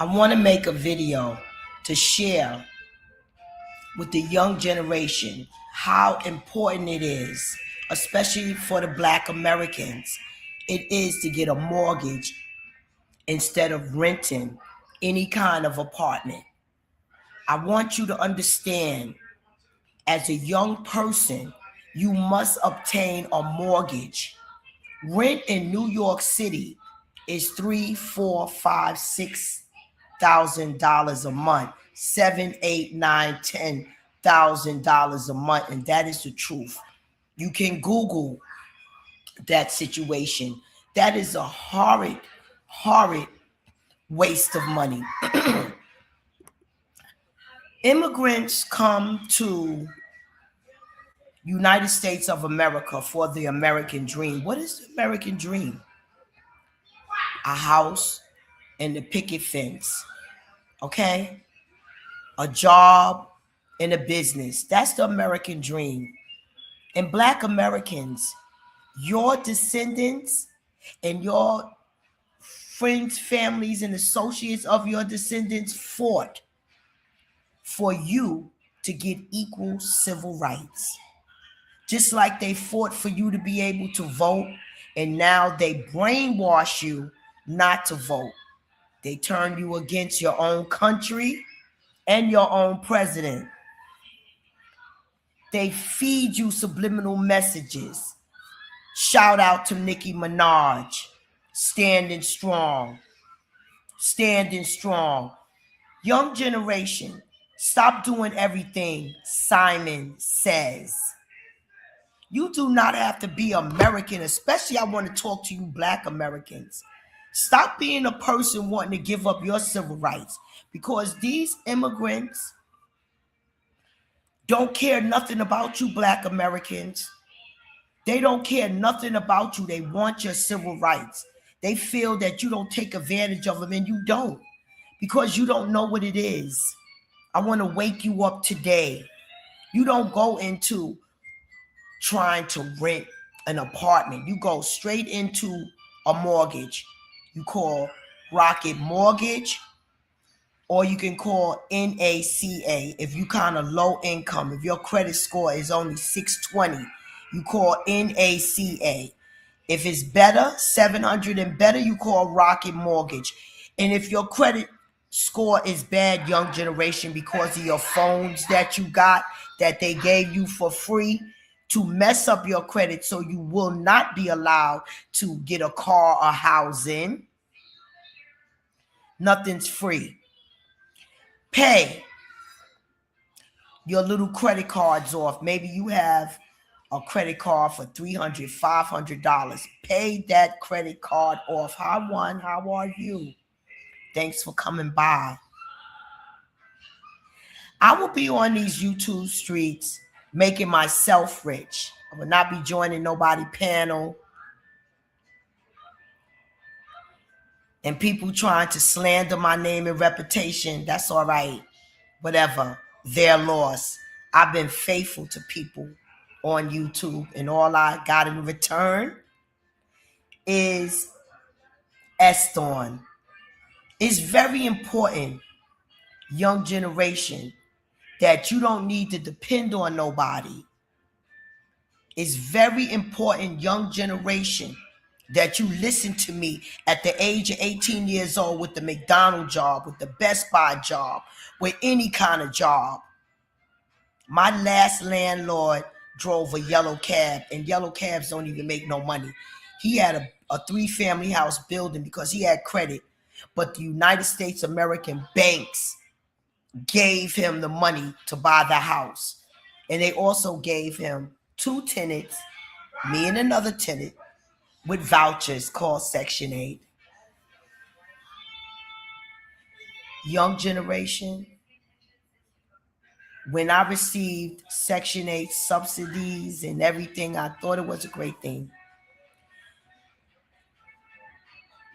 I want to make a video to share with the young generation how important it is, especially for the Black Americans, it is to get a mortgage instead of renting any kind of apartment. I want you to understand, as a young person, you must obtain a mortgage. Rent in New York City is $3, $4, $5, $6,000 a month, $7, $8, $9, $10,000 a month, and that is the truth. You can Google that situation. That is a horrid, horrid waste of money. Immigrants come to United States of America for the American dream. What is the American dream? A house and the picket fence, okay? A job and a business. That's the American dream. And Black Americans, your descendants and your friends, families, and associates of your descendants fought for you to get equal civil rights. Just like they fought for you to be able to vote, and now they brainwash you not to vote. They turn you against your own country and your own president. They feed you subliminal messages. Shout out to Nicki Minaj, standing strong, standing strong. Young generation, stop doing everything Simon says. You do not have to be American, especially I want to talk to you Black Americans. Stop being a person wanting to give up your civil rights, because these immigrants don't care nothing about you Black Americans. They don't care nothing about you. They want your civil rights. They feel that you don't take advantage of them, and you don't, because you don't know what it is. I want to wake you up today. You don't go into trying to rent an apartment. You go straight into a mortgage. You call Rocket Mortgage, or you can call NACA if you kind of low income. If your credit score is only 620, you call NACA. If it's better, 700 and better, you call Rocket Mortgage. And if your credit score is bad, young generation, because of your phones that you got that they gave you for free to mess up your credit so you will not be allowed to get a car or housing, nothing's free. Pay your little credit cards off. Maybe you have a credit card for $300, $500. Pay that credit card off. Hi, one. How are you? Thanks for coming by. I will be on these YouTube streets making myself rich. I will not be joining nobody panel. And people trying to slander my name and reputation, that's all right. Whatever, their loss. I've been faithful to people on YouTube, and all I got in return is Eston. It's very important, young generation, that you don't need to depend on nobody. It's very important, young generation, that you listen to me at the age of 18 years old with the McDonald's job, with the Best Buy job, with any kind of job. My last landlord drove a yellow cab, and yellow cabs don't even make no money. He had a 3-family house building because he had credit, but the United States American banks gave him the money to buy the house. And they also gave him 2 tenants, me and another tenant, with vouchers called Section 8. Young generation, when I received Section 8 subsidies and everything, I thought it was a great thing.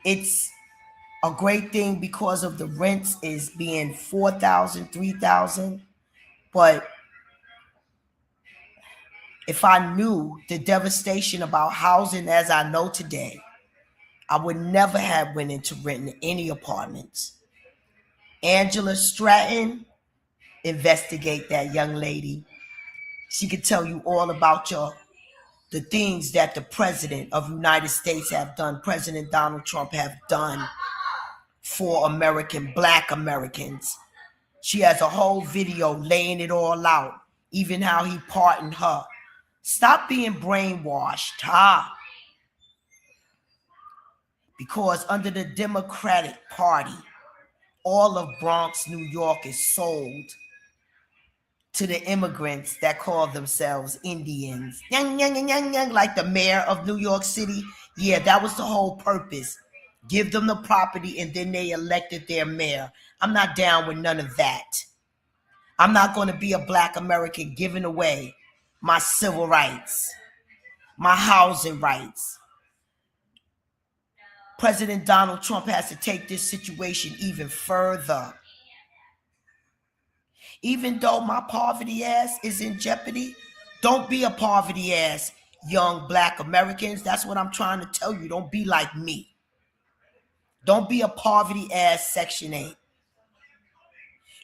It's a great thing because of the rents is being $4,000, $3,000. But if I knew the devastation about housing as I know today, I would never have went into renting any apartments. Angela Stratton, investigate that young lady. She could tell you all about the things that the president of the United States have done, President Donald Trump have done for Black Americans. She has a whole video laying it all out, even how he pardoned her. Stop being brainwashed, because under the Democratic Party, all of Bronx, New York is sold to the immigrants that call themselves Indians. Yang, yang, yang, yang, yang, like the mayor of New York City. Yeah, that was the whole purpose. Give them the property and then they elected their mayor. I'm not down with none of that. I'm not going to be a Black American giving away my civil rights, my housing rights. President Donald Trump has to take this situation even further. Even though my poverty ass is in jeopardy, don't be a poverty ass, young Black Americans. That's what I'm trying to tell you. Don't be like me. Don't be a poverty ass Section 8.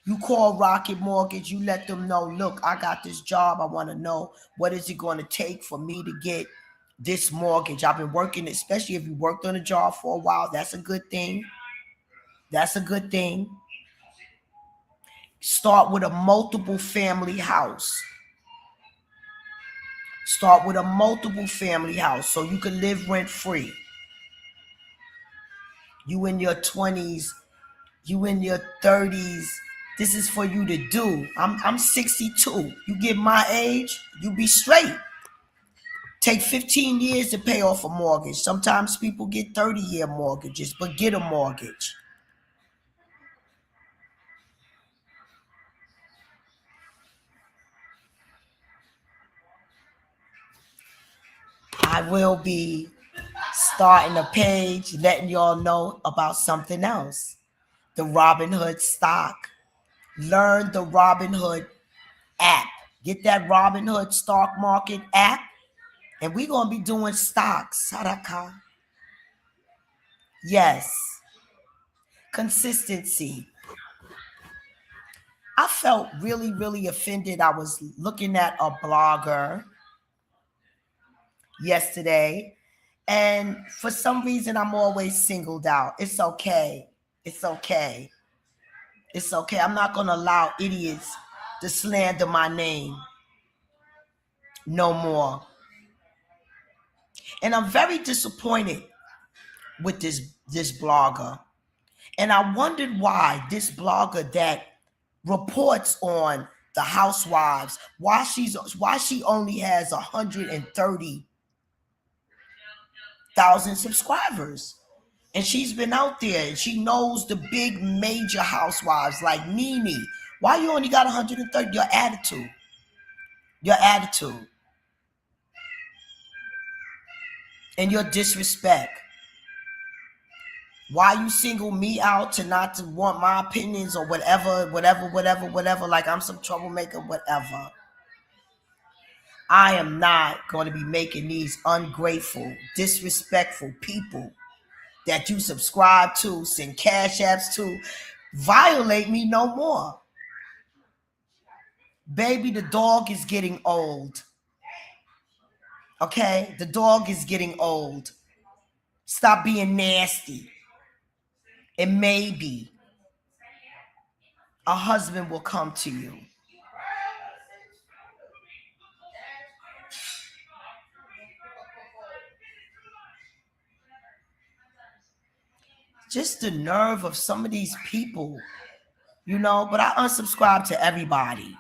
You call Rocket Mortgage, you let them know, look, I got this job. I want to know what is it going to take for me to get this mortgage. I've been working, especially if you worked on a job for a while. That's a good thing. That's a good thing. Start with a multiple family house. Start with a multiple family house so you can live rent free. You in your 20s, you in your 30s. This is for you to do. I'm 62. You get my age, you be straight. Take 15 years to pay off a mortgage. Sometimes people get 30-year mortgages, but get a mortgage. I will be starting a page letting y'all know about something else. The Robinhood stock. Learn the Robinhood app. Get that Robinhood stock market app. And we're going to be doing stocks. Saraka. Yes. Consistency. I felt really, really offended. I was looking at a blogger yesterday, and for some reason, I'm always singled out. It's okay. It's okay. It's okay. I'm not going to allow idiots to slander my name no more. And I'm very disappointed with this blogger. And I wondered why this blogger that reports on the housewives, why she only has 130,000 subscribers. And she's been out there and she knows the big major housewives like Nene. Why you only got 130? Your attitude. Your attitude. And your disrespect. Why you single me out to not to want my opinions or whatever, like I'm some troublemaker, whatever. I am not going to be making these ungrateful, disrespectful people that you subscribe to, send cash apps to, violate me no more. Baby, the dog is getting old. Okay? The dog is getting old. Stop being nasty. And maybe a husband will come to you. Just the nerve of some of these people, but I unsubscribe to everybody.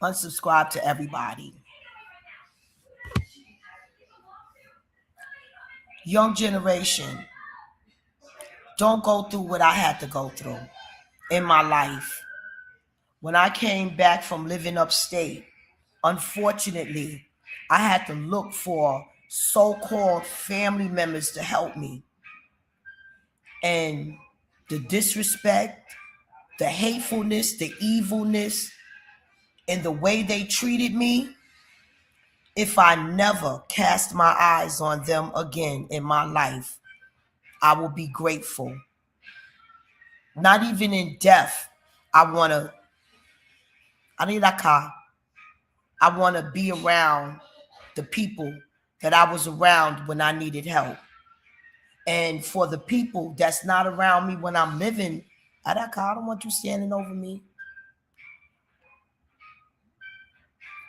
Unsubscribe to everybody. Young generation, don't go through what I had to go through in my life. When I came back from living upstate, unfortunately, I had to look for so-called family members to help me. And the disrespect, the hatefulness, the evilness, and the way they treated me, if I never cast my eyes on them again in my life, I will be grateful. Not even in death, I want to be around the people that I was around when I needed help. And for the people that's not around me when I'm living, I don't want you standing over me.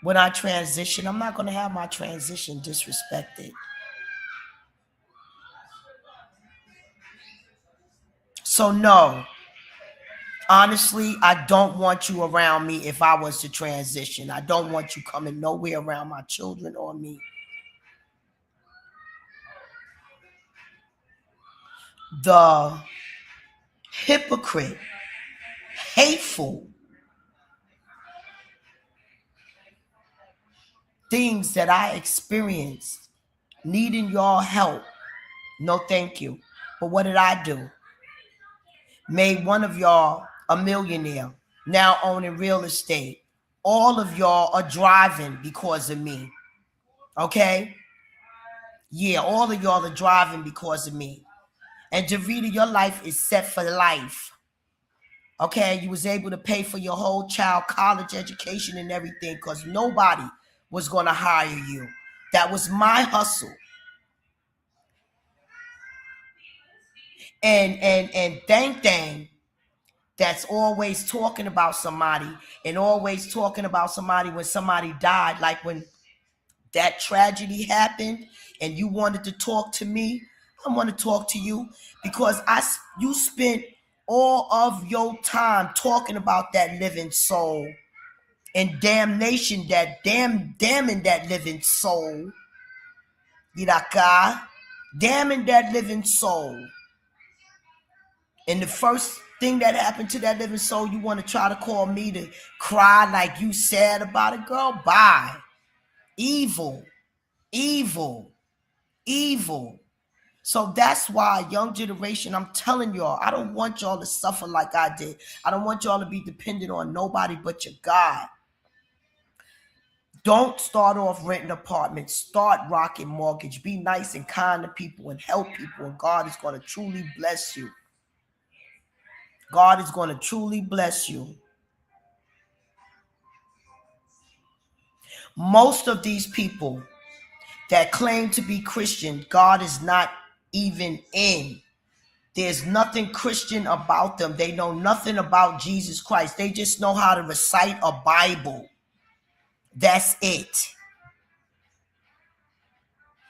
When I transition, I'm not going to have my transition disrespected. So no, honestly, I don't want you around me if I was to transition. I don't want you coming nowhere around my children or me. The hypocrite, hateful things that I experienced, needing y'all help, no thank you. But what did I do? Made one of y'all a millionaire, now owning real estate. All of y'all are driving because of me. Okay? Yeah, all of y'all are driving because of me. And Javita, your life is set for life. Okay? You was able to pay for your whole child college education and everything because nobody was going to hire you. That was my hustle. And Thang that's always talking about somebody and always talking about somebody when somebody died, like when that tragedy happened and you wanted to talk to me, I want to talk to you because you spent all of your time talking about that living soul and damnation, that damning that living soul. Yiraka, damning that living soul. And the first thing that happened to that living soul, you want to try to call me to cry like you sad about it, girl? Bye. Evil, evil, evil. So that's why, young generation, I'm telling y'all, I don't want y'all to suffer like I did. I don't want y'all to be dependent on nobody but your God. Don't start off renting apartments. Start rocking mortgage. Be nice and kind to people and help people, and God is going to truly bless you. God is going to truly bless you. Most of these people that claim to be Christian, God is not even in. There's nothing Christian about them. They know nothing about Jesus Christ. They just know how to recite a Bible. That's it.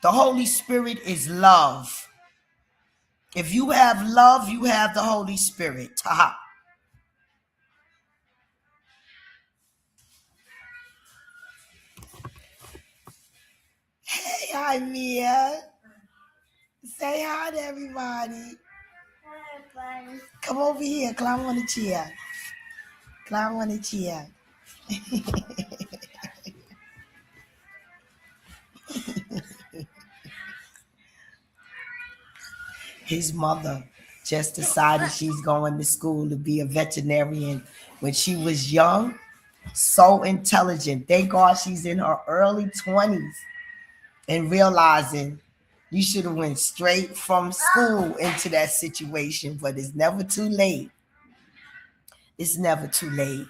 The Holy Spirit is love. If you have love, you have the Holy Spirit. Ha. Hey, hi, Mia. Say hi to everybody. Hi, everybody. Come over here. Climb on the chair. Climb on the chair. His mother just decided she's going to school to be a veterinarian when she was young. So intelligent. Thank God she's in her early 20s and realizing you should have went straight from school into that situation, but it's never too late. It's never too late.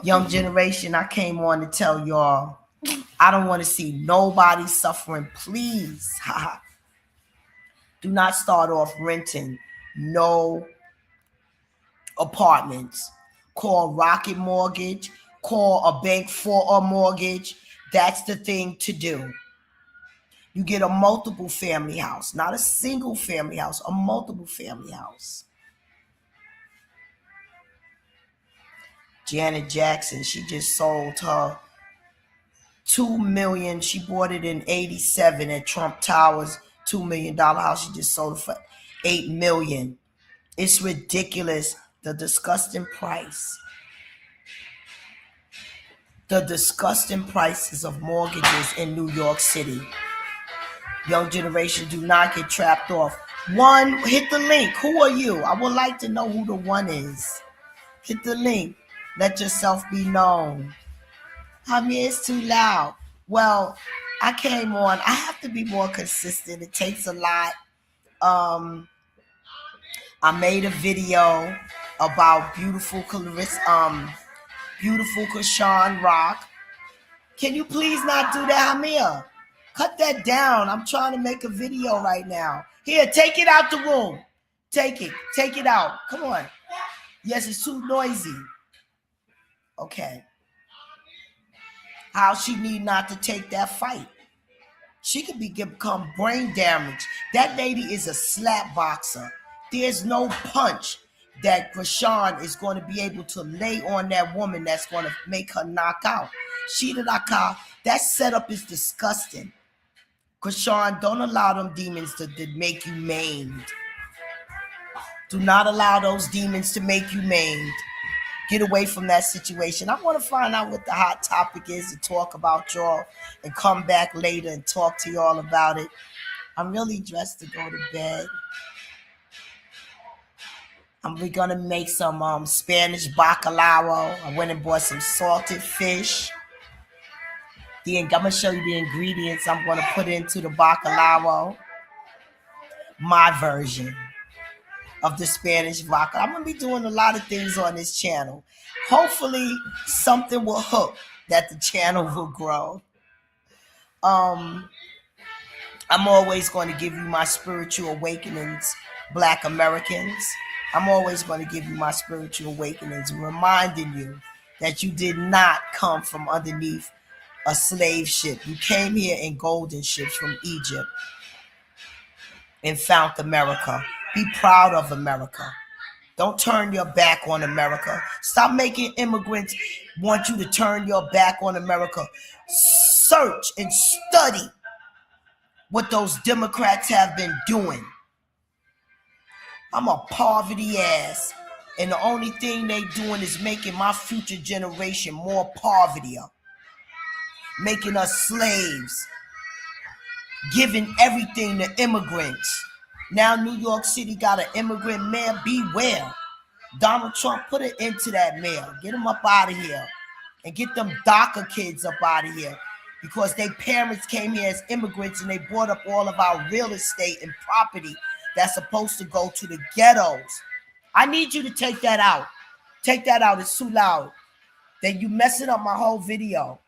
Young generation, I came on to tell y'all, I don't want to see nobody suffering. Please, do not start off renting no apartments. Call Rocket Mortgage. Call a bank for a mortgage. That's the thing to do. You get a multiple family house, not a single family house, a multiple family house. Janet Jackson, she just sold her $2 million. She bought it in '87 at Trump Towers, $2 million house. She just sold it for $8 million. It's ridiculous. The disgusting price. The disgusting prices of mortgages in New York City. Young generation, do not get trapped off. One, hit the link. Who are you? I would like to know who the one is. Hit the link. Let yourself be known. I mean, it's too loud. Well, I came on. I have to be more consistent. It takes a lot. I made a video about beautiful Krishan Rock. Can you please not do that, Hamia? Cut that down. I'm trying to make a video right now. Here, take it out the room. Take it out. Come on. Yes, it's too noisy. Okay. How she need not to take that fight. She could become brain damaged. That lady is a slap boxer. There's no punch that Krishan is going to be able to lay on that woman that's going to make her knock out. That setup is disgusting. Krishan, don't allow them demons to make you maimed. Do not allow those demons to make you maimed. Get away from that situation. I want to find out what the hot topic is to talk about y'all and come back later and talk to y'all about it. I'm really dressed to go to bed. We're going to make some Spanish bacalao. I went and bought some salted fish. I'm going to show you the ingredients I'm going to put into the bacalao. My version of the Spanish vodka. I'm going to be doing a lot of things on this channel. Hopefully something will hook that the channel will grow. I'm always going to give you my spiritual awakenings, Black Americans. I'm always going to give you my spiritual awakenings, reminding you that you did not come from underneath a slave ship. You came here in golden ships from Egypt and found America. Be proud of America. Don't turn your back on America. Stop making immigrants want you to turn your back on America. Search and study what those Democrats have been doing. I'm a poverty ass, and the only thing they doing is making my future generation more povertier, making us slaves, giving everything to immigrants. Now New York City got an immigrant mayor. Beware. Donald Trump put an end to that mayor. Get him up out of here. And get them DACA kids up out of here. Because their parents came here as immigrants and they bought up all of our real estate and property that's supposed to go to the ghettos. I need you to take that out. Take that out. It's too loud. Then you messing up my whole video.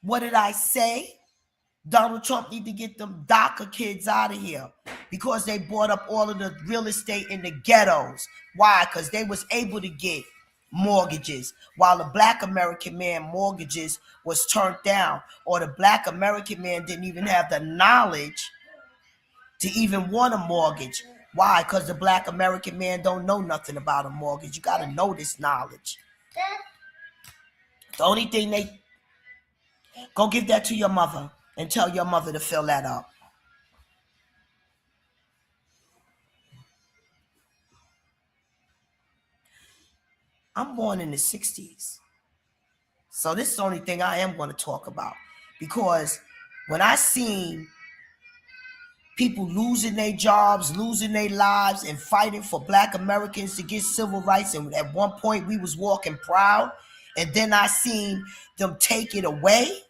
What did I say? Donald Trump need to get them DACA kids out of here because they bought up all of the real estate in the ghettos. Why? Because they was able to get mortgages while the Black American man mortgages was turned down, or the Black American man didn't even have the knowledge to even want a mortgage. Why? Because the Black American man don't know nothing about a mortgage. You got to know this knowledge. The only thing go give that to your mother and tell your mother to fill that up. I'm born in the 60s. So this is the only thing I am going to talk about. Because when I seen people losing their jobs, losing their lives, and fighting for Black Americans to get civil rights, and at one point we was walking proud, and then I seen them take it away,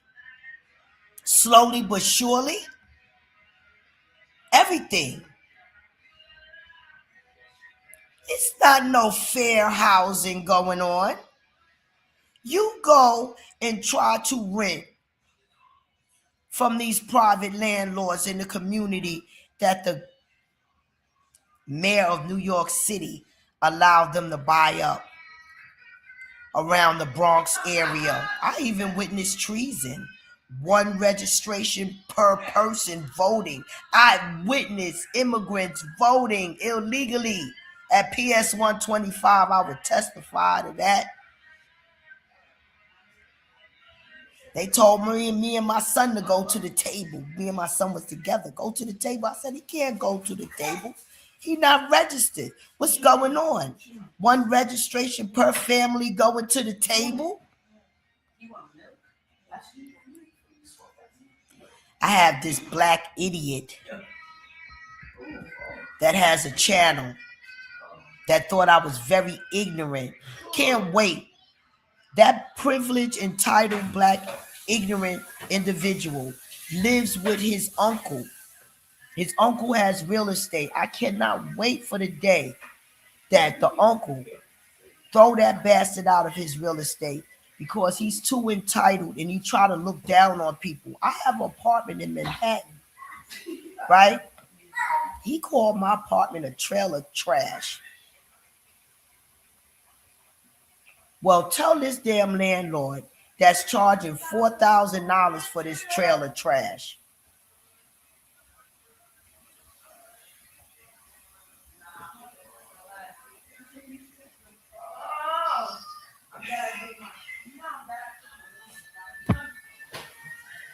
slowly but surely, everything. It's not no fair housing going on. You go and try to rent from these private landlords in the community that the mayor of New York City allowed them to buy up around the Bronx area. I even witnessed treason. One registration per person voting. I witnessed immigrants voting illegally at PS 125. I would testify to that. They told me and my son to go to the table. Me and my son was together. Go to the table. I said, he can't go to the table. He not registered. What's going on? One registration per family going to the table? I have this black idiot that has a channel that thought I was very ignorant. Can't wait. That privileged, entitled, black, ignorant individual lives with his uncle His uncle has real estate. I cannot wait for the day that the uncle throw that bastard out of his real estate because he's too entitled and he try to look down on people. I have an apartment in Manhattan, right? He called my apartment a trailer trash. Well, tell this damn landlord that's charging $4,000 for this trailer trash.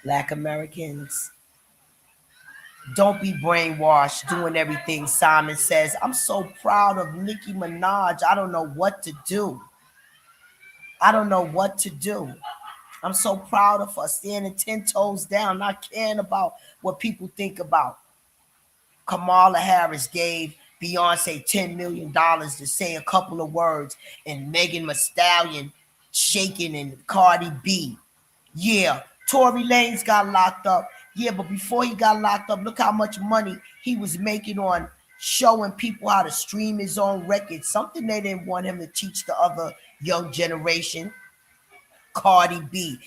Black Americans, don't be brainwashed doing everything Simon says. I'm so proud of Nicki Minaj. I don't know what to do. I don't know what to do. I'm so proud of her standing 10 toes down, not caring about what people think about. Kamala Harris gave Beyonce $10 million to say a couple of words, and Megan Thee Stallion shaking and Cardi B. Yeah, Tory Lanez got locked up. Yeah, but before he got locked up, look how much money he was making on showing people how to stream his own records, something they didn't want him to teach the other young generation. Cardi B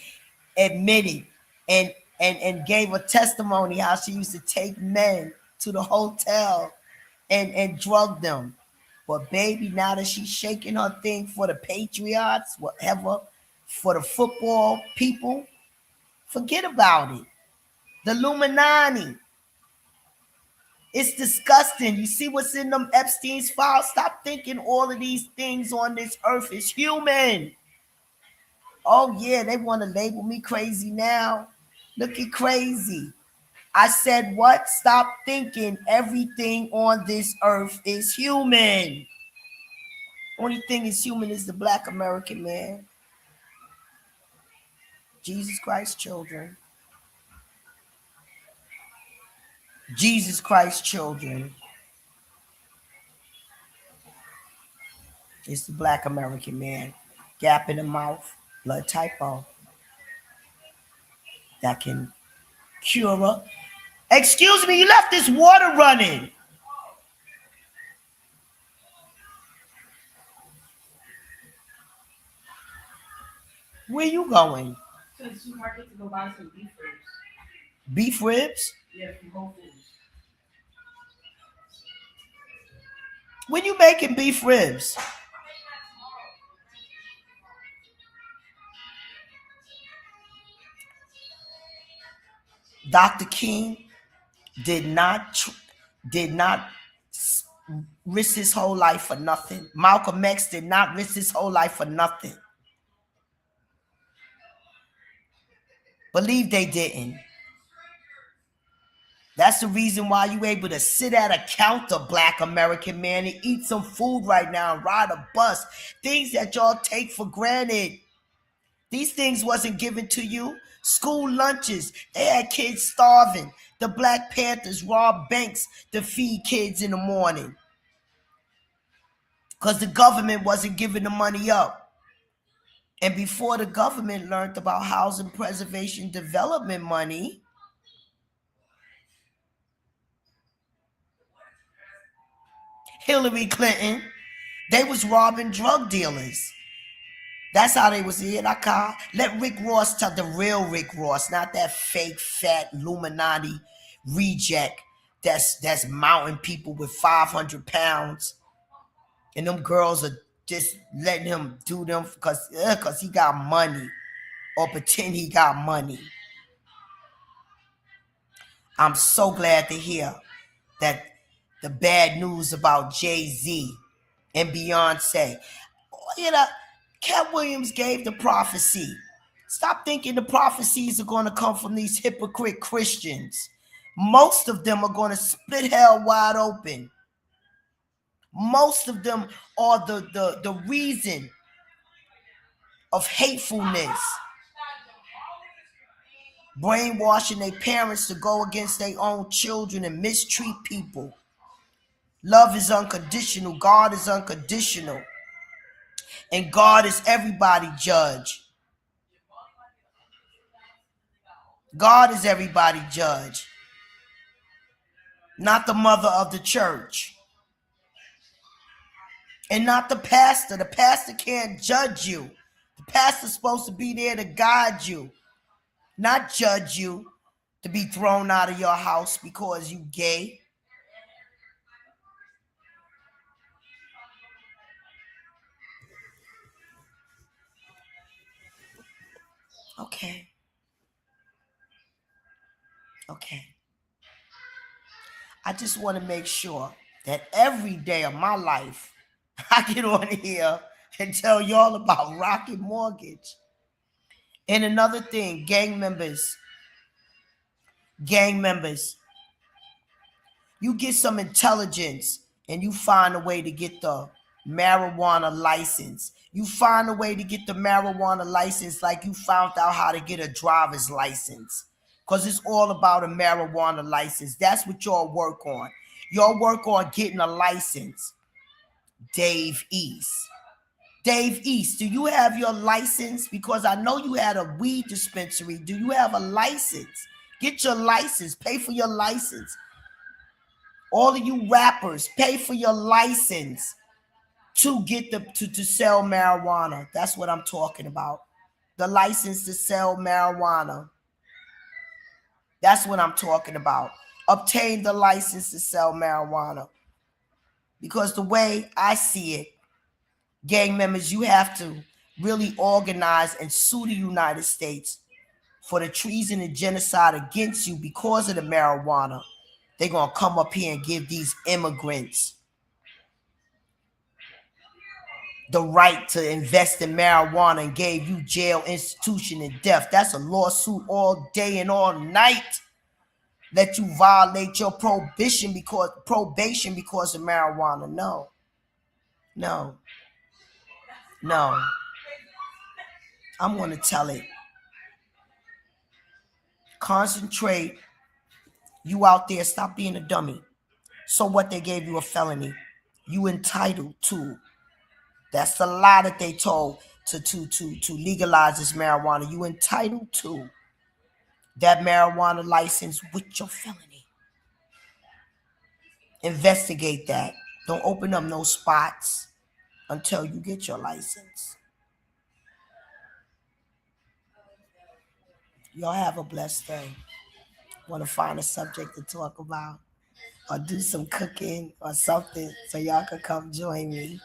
admitted and gave a testimony how she used to take men to the hotel and drug them. But baby, now that she's shaking her thing for the Patriots, whatever, for the football people, forget about it. The Illuminati. It's disgusting. You see what's in them Epstein's files? Stop thinking all of these things on this earth is human. Oh yeah, they want to label me crazy now. Look at crazy. I said what? Stop thinking everything on this earth is human. Only thing is human is the Black American man. Jesus Christ children. Jesus Christ children. It's the Black American man. Gap in the mouth, blood type O. That can cure her. Excuse me, you left this water running. Where you going? To the supermarket to go buy some beef ribs. Beef ribs? Yeah, from Whole Foods. When you making beef ribs? Dr. King did not risk his whole life for nothing. Malcolm X did not risk his whole life for nothing. Believe they didn't. That's the reason why you able to sit at a counter, Black American man, and eat some food right now and ride a bus. Things that y'all take for granted. These things wasn't given to you. School lunches, they had kids starving. The Black Panthers robbed banks to feed kids in the morning because the government wasn't giving the money up. And before the government learned about housing preservation development money, Hillary Clinton, they was robbing drug dealers. That's how they was here. Let Rick Ross tell the real Rick Ross, not that fake fat Illuminati reject that's mounting people with 500 pounds. And them girls are just letting him do them because he got money or pretend he got money. I'm so glad to hear that the bad news about Jay-Z and Beyonce. You know, Cat Williams gave the prophecy. Stop thinking the prophecies are going to come from these hypocrite Christians. Most of them are going to split hell wide open. Most of them are the reason of hatefulness. Brainwashing their parents to go against their own children and mistreat people. Love is unconditional. God is unconditional. And God is everybody's judge. God is everybody's judge. not the mother of the church, and not the pastor. The pastor can't judge you. The pastor's supposed to be there to guide you, not judge you, to be thrown out of your house because you gay. Okay. Okay. I just want to make sure that every day of my life, I get on here and tell y'all about Rocket Mortgage. And another thing, gang members, you get some intelligence and you find a way to get the marijuana license. You find a way to get the marijuana license like you found out how to get a driver's license. Because it's all about a marijuana license. That's what y'all work on. Y'all work on getting a license. Dave East. Dave East, do you have your license? Because I know you had a weed dispensary. Do you have a license? Get your license. Pay for your license. All of you rappers, pay for your license to get to sell marijuana. That's what I'm talking about. The license to sell marijuana. That's what I'm talking about. Obtain the license to sell marijuana. Because the way I see it, gang members, you have to really organize and sue the United States for the treason and genocide against you because of the marijuana. They're going to come up here and give these immigrants the right to invest in marijuana and gave you jail, institution, and death. That's a lawsuit all day and all night. Let you violate your probation because of marijuana. No. No. No. I'm going to tell it. Concentrate. You out there, stop being a dummy. So what, they gave you a felony. You entitled to. That's the lie that they told to legalize this marijuana. You entitled to that marijuana license with your felony. Investigate that. Don't open up no spots until you get your license. Y'all have a blessed day. Want to find a subject to talk about or do some cooking or something so y'all can come join me.